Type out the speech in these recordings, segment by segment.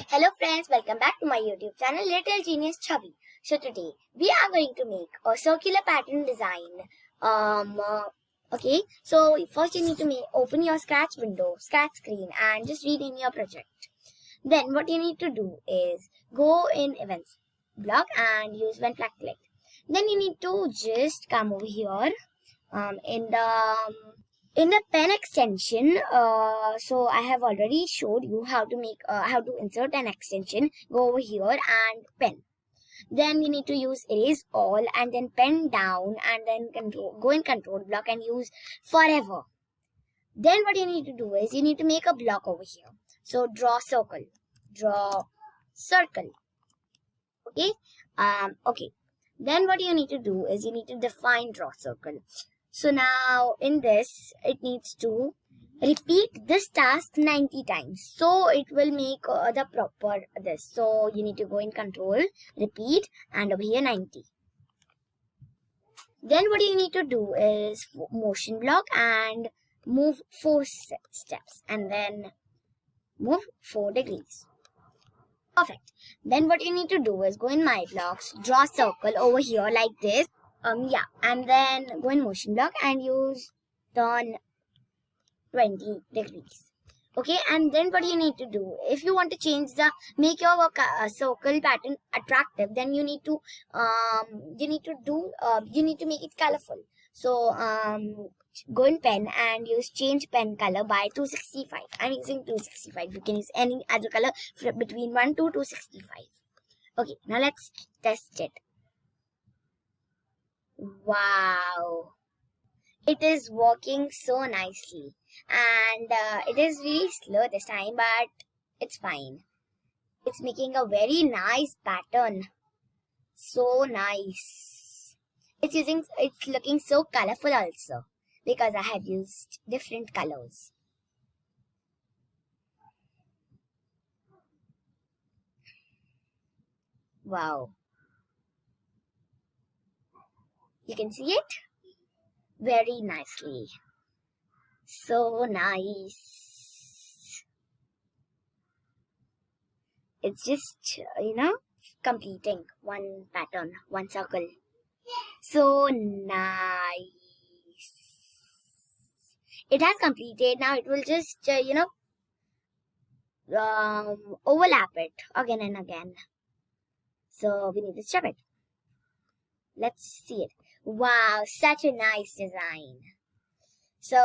Hello friends, welcome back to my YouTube channel Little Genius Chhavi. So today we are going to make a circular pattern design. Okay, so first you need to open your Scratch window, Scratch screen, and just rename your project. Then what you need to do is go in Events block and use when flag clicked. Then you need to just come over here in the pen extension. So I have already showed you how to insert an extension. Go over here and pen. Then you need to use erase all and then pen down and then go in control block and use forever. Then what you need to do is you need to make a block over here. So draw circle. Okay. Okay. Then what you need to do is you need to define draw circle. So now in this, it needs to repeat this task 90 times. So it will make the proper this. So you need to go in control, repeat, and over here 90. Then what you need to do is motion block and move 4 steps and then move 4 degrees. Perfect. Then what you need to do is go in my blocks, draw circle over here like this. And then go in motion block and use turn 20 degrees. Okay, and then what you need to do, if you want to make your circle pattern attractive, then you need to make it colorful. So go in pen and use change pen color by 265. I'm using 265. You can use any other color between 1 to 265. Okay, now let's test it. Wow, it is working so nicely, and it is really slow this time, but it's fine. It's making a very nice pattern. So nice. It's looking so colorful also because I have used different colors. Wow. You can see it very nicely. So nice. It's just, completing one pattern, one circle. So nice. It has completed. Now it will just, overlap it again and again. So we need to stop it. Let's see it. Wow, such a nice design. So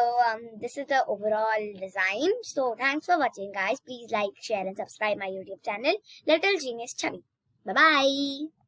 this is the overall design. So thanks for watching, guys. Please like, share and subscribe my YouTube channel, Little Genius Chhavi. Bye-bye.